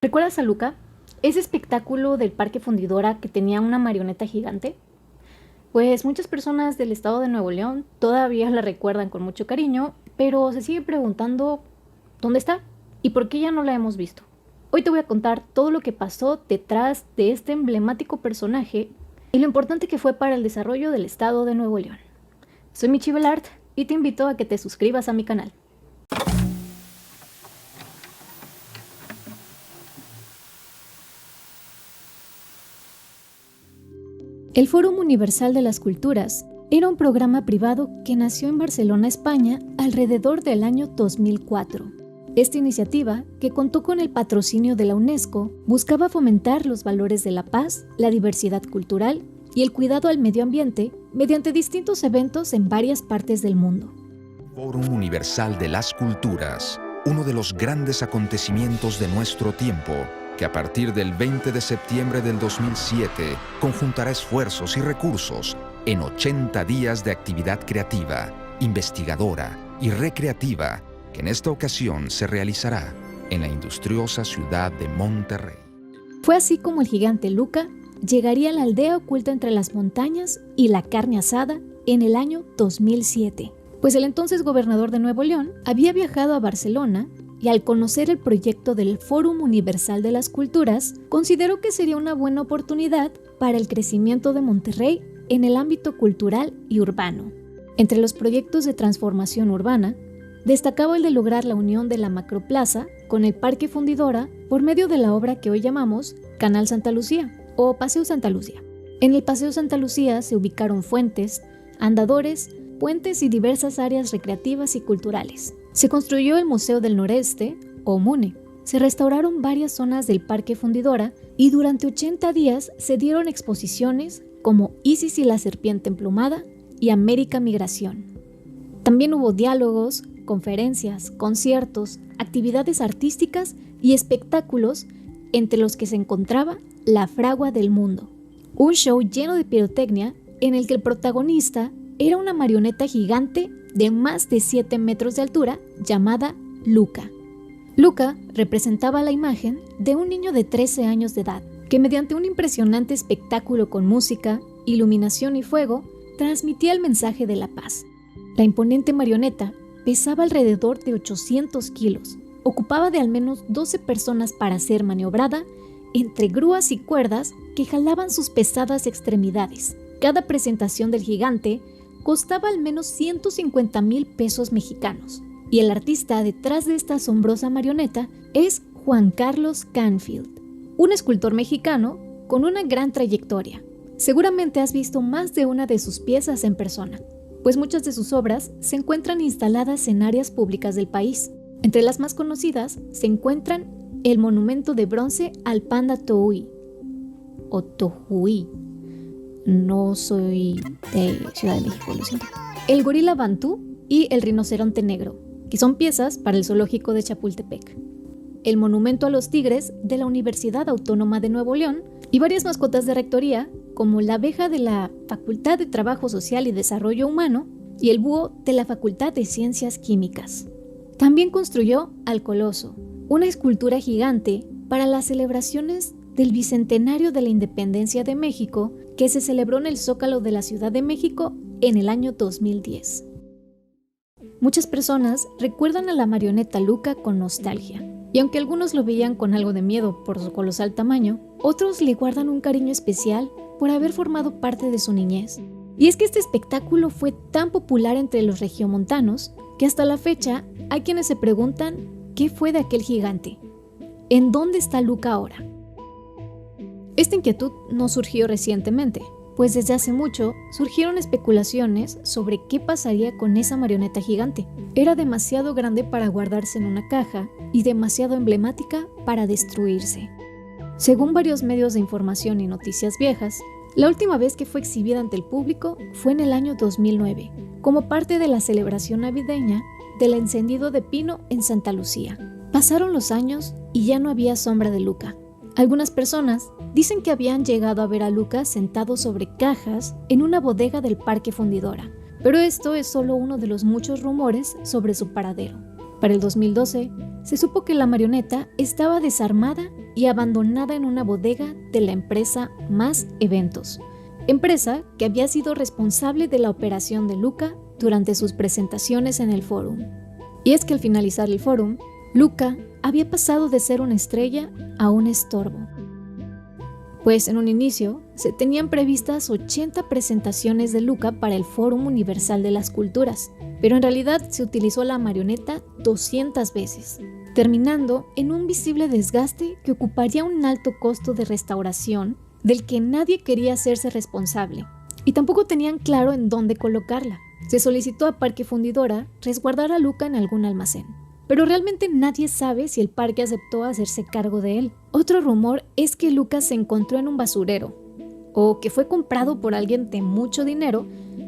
¿Recuerdas a Luca? Ese espectáculo del Parque Fundidora que tenía una marioneta gigante. Pues muchas personas del estado de Nuevo León todavía la recuerdan con mucho cariño, pero se siguen preguntando ¿dónde está? ¿Y por qué ya no la hemos visto? Hoy te voy a contar todo lo que pasó detrás de este emblemático personaje y lo importante que fue para el desarrollo del estado de Nuevo León. Soy Michi Belart y te invito a que te suscribas a mi canal. El Fórum Universal de las Culturas era un programa privado que nació en Barcelona, España, alrededor del año 2004. Esta iniciativa, que contó con el patrocinio de la UNESCO, buscaba fomentar los valores de la paz, la diversidad cultural y el cuidado al medio ambiente mediante distintos eventos en varias partes del mundo. Fórum Universal de las Culturas, uno de los grandes acontecimientos de nuestro tiempo, que a partir del 20 de septiembre del 2007 conjuntará esfuerzos y recursos en 80 días de actividad creativa, investigadora y recreativa, que en esta ocasión se realizará en la industriosa ciudad de Monterrey. Fue así como el gigante Luca llegaría a la aldea oculta entre las montañas y la carne asada en el año 2007, pues el entonces gobernador de Nuevo León había viajado a Barcelona y al conocer el proyecto del Fórum Universal de las Culturas, consideró que sería una buena oportunidad para el crecimiento de Monterrey en el ámbito cultural y urbano. Entre los proyectos de transformación urbana, destacaba el de lograr la unión de la Macroplaza con el Parque Fundidora por medio de la obra que hoy llamamos Canal Santa Lucía o Paseo Santa Lucía. En el Paseo Santa Lucía se ubicaron fuentes, andadores, puentes y diversas áreas recreativas y culturales. Se construyó el Museo del Noreste, o MUNE. Se restauraron varias zonas del Parque Fundidora y durante 80 días se dieron exposiciones como Isis y la Serpiente Emplumada y América Migración. También hubo diálogos, conferencias, conciertos, actividades artísticas y espectáculos, entre los que se encontraba La Fragua del Mundo, un show lleno de pirotecnia en el que el protagonista era una marioneta gigante de más de 7 metros de altura llamada Luca. Luca representaba la imagen de un niño de 13 años de edad que mediante un impresionante espectáculo con música, iluminación y fuego transmitía el mensaje de la paz. La imponente marioneta pesaba alrededor de 800 kilos, ocupaba de al menos 12 personas para ser maniobrada entre grúas y cuerdas que jalaban sus pesadas extremidades. Cada presentación del gigante costaba al menos 150,000 pesos mexicanos. Y el artista detrás de esta asombrosa marioneta es Juan Carlos Canfield, un escultor mexicano con una gran trayectoria. Seguramente has visto más de una de sus piezas en persona, pues muchas de sus obras se encuentran instaladas en áreas públicas del país. Entre las más conocidas se encuentran el monumento de bronce al panda Tohui, o Tohui. No soy de Ciudad de México, lo siento. El gorila Bantú y el rinoceronte negro, que son piezas para el zoológico de Chapultepec. El monumento a los tigres de la Universidad Autónoma de Nuevo León y varias mascotas de rectoría, como la abeja de la Facultad de Trabajo Social y Desarrollo Humano y el búho de la Facultad de Ciencias Químicas. También construyó al Coloso, una escultura gigante para las celebraciones del Bicentenario de la Independencia de México, que se celebró en el Zócalo de la Ciudad de México en el año 2010. Muchas personas recuerdan a la marioneta Luca con nostalgia, y aunque algunos lo veían con algo de miedo por su colosal tamaño, otros le guardan un cariño especial por haber formado parte de su niñez. Y es que este espectáculo fue tan popular entre los regiomontanos que hasta la fecha hay quienes se preguntan ¿qué fue de aquel gigante? ¿En dónde está Luca ahora? Esta inquietud no surgió recientemente, pues desde hace mucho surgieron especulaciones sobre qué pasaría con esa marioneta gigante. Era demasiado grande para guardarse en una caja y demasiado emblemática para destruirse. Según varios medios de información y noticias viejas, la última vez que fue exhibida ante el público fue en el año 2009, como parte de la celebración navideña del encendido de pino en Santa Lucía. Pasaron los años y ya no había sombra de Luca. Algunas personas dicen que habían llegado a ver a Luca sentado sobre cajas en una bodega del Parque Fundidora, pero esto es solo uno de los muchos rumores sobre su paradero. Para el 2012, se supo que la marioneta estaba desarmada y abandonada en una bodega de la empresa Más Eventos, empresa que había sido responsable de la operación de Luca durante sus presentaciones en el Fórum. Y es que al finalizar el Fórum, Luca había pasado de ser una estrella a un estorbo. Pues en un inicio se tenían previstas 80 presentaciones de Luca para el Fórum Universal de las Culturas, pero en realidad se utilizó la marioneta 200 veces, terminando en un visible desgaste que ocuparía un alto costo de restauración del que nadie quería hacerse responsable, y tampoco tenían claro en dónde colocarla. Se solicitó a Parque Fundidora resguardar a Luca en algún almacén, pero realmente nadie sabe si el parque aceptó hacerse cargo de él. Otro rumor es que Luca se encontró en un basurero, o que fue comprado por alguien de mucho dinero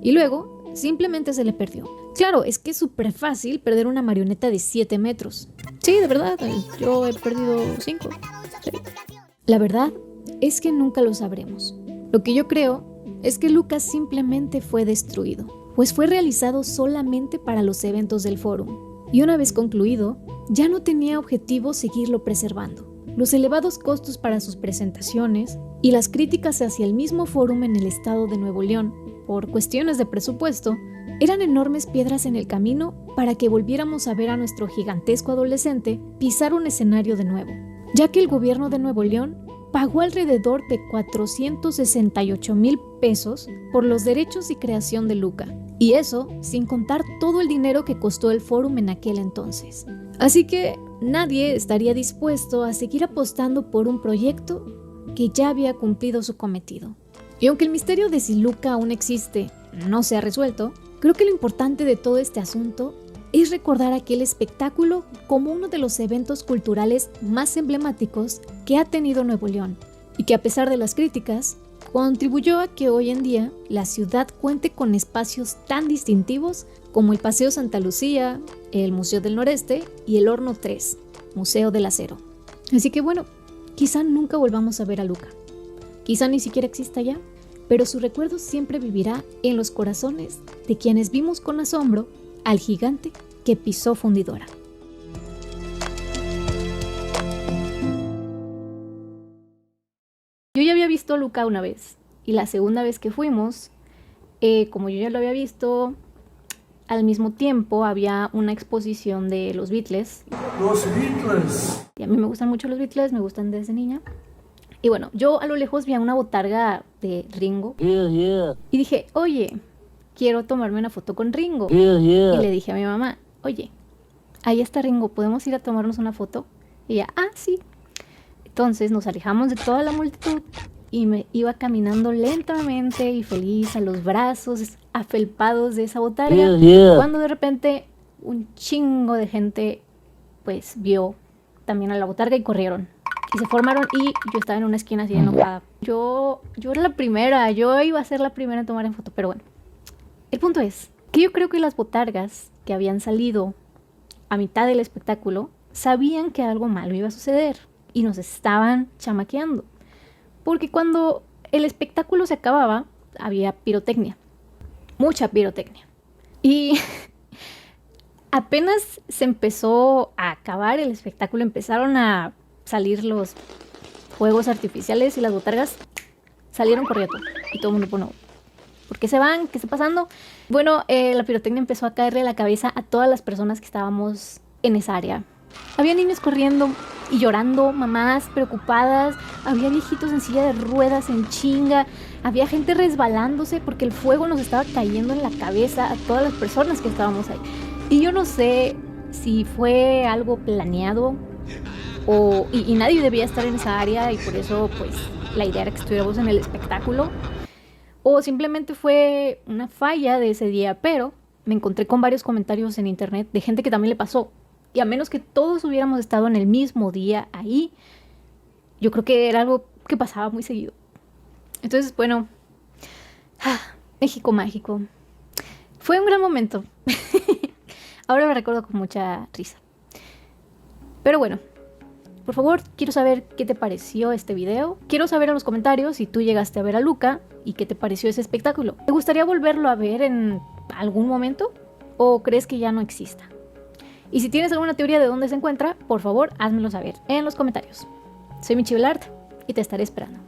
y luego simplemente se le perdió. Claro, es que es súper fácil perder una marioneta de 7 metros. Sí, de verdad, yo he perdido 5. Sí. La verdad es que nunca lo sabremos. Lo que yo creo es que Luca simplemente fue destruido, pues fue realizado solamente para los eventos del Fórum. Y una vez concluido, ya no tenía objetivo seguirlo preservando. Los elevados costos para sus presentaciones y las críticas hacia el mismo Fórum en el estado de Nuevo León, por cuestiones de presupuesto, eran enormes piedras en el camino para que volviéramos a ver a nuestro gigantesco adolescente pisar un escenario de nuevo, ya que el gobierno de Nuevo León pagó alrededor de 468,000 pesos por los derechos y creación de Luca, y eso sin contar todo el dinero que costó el Fórum en aquel entonces. Así que nadie estaría dispuesto a seguir apostando por un proyecto que ya había cumplido su cometido. Y aunque el misterio de si Luca aún existe no se ha resuelto, creo que lo importante de todo este asunto es recordar aquel espectáculo como uno de los eventos culturales más emblemáticos que ha tenido Nuevo León, y que a pesar de las críticas, contribuyó a que hoy en día la ciudad cuente con espacios tan distintivos como el Paseo Santa Lucía, el Museo del Noreste y el Horno 3, Museo del Acero. Así que bueno, quizá nunca volvamos a ver a Luca, quizá ni siquiera exista ya, pero su recuerdo siempre vivirá en los corazones de quienes vimos con asombro al gigante que pisó Fundidora. Yo ya había visto a Luca una vez, y la segunda vez que fuimos, como yo ya lo había visto, al mismo tiempo había una exposición de los Beatles. Los Beatles. Y a mí me gustan mucho los Beatles, me gustan desde niña. Y bueno, yo a lo lejos vi a una botarga de Ringo. Y dije, oye, quiero tomarme una foto con Ringo. Y le dije a mi mamá, oye, ahí está Ringo, ¿podemos ir a tomarnos una foto? Y ella, sí. Entonces nos alejamos de toda la multitud y me iba caminando lentamente y feliz a los brazos afelpados de esa botarga, cuando de repente un chingo de gente pues vio también a la botarga y corrieron. Y se formaron y yo estaba en una esquina así enojada. Yo era la primera, yo iba a ser la primera en tomar en foto, pero bueno. El punto es que yo creo que las botargas que habían salido a mitad del espectáculo sabían que algo malo iba a suceder y nos estaban chamaqueando. Porque cuando el espectáculo se acababa, había pirotecnia. Mucha pirotecnia. Y apenas se empezó a acabar el espectáculo, empezaron a salir los fuegos artificiales y las botargas salieron corriendo. Y todo el mundo, bueno, ¿por qué se van? ¿Qué está pasando? Bueno, la pirotecnia empezó a caerle a la cabeza a todas las personas que estábamos en esa área. Había niños corriendo y llorando, mamás preocupadas, había viejitos en silla de ruedas en chinga, había gente resbalándose porque el fuego nos estaba cayendo en la cabeza a todas las personas que estábamos ahí. Y yo no sé si fue algo planeado y nadie debía estar en esa área y por eso pues la idea era que estuviéramos en el espectáculo, o simplemente fue una falla de ese día, pero me encontré con varios comentarios en internet de gente que también le pasó. Y a menos que todos hubiéramos estado en el mismo día ahí, yo creo que era algo que pasaba muy seguido. Entonces, bueno, México mágico. Fue un gran momento. Ahora lo recuerdo con mucha risa. Pero bueno, por favor, quiero saber qué te pareció este video. Quiero saber en los comentarios si tú llegaste a ver a Luca y qué te pareció ese espectáculo. ¿Te gustaría volverlo a ver en algún momento? ¿O crees que ya no exista? Y si tienes alguna teoría de dónde se encuentra, por favor, házmelo saber en los comentarios. Soy Michi Velarte y te estaré esperando.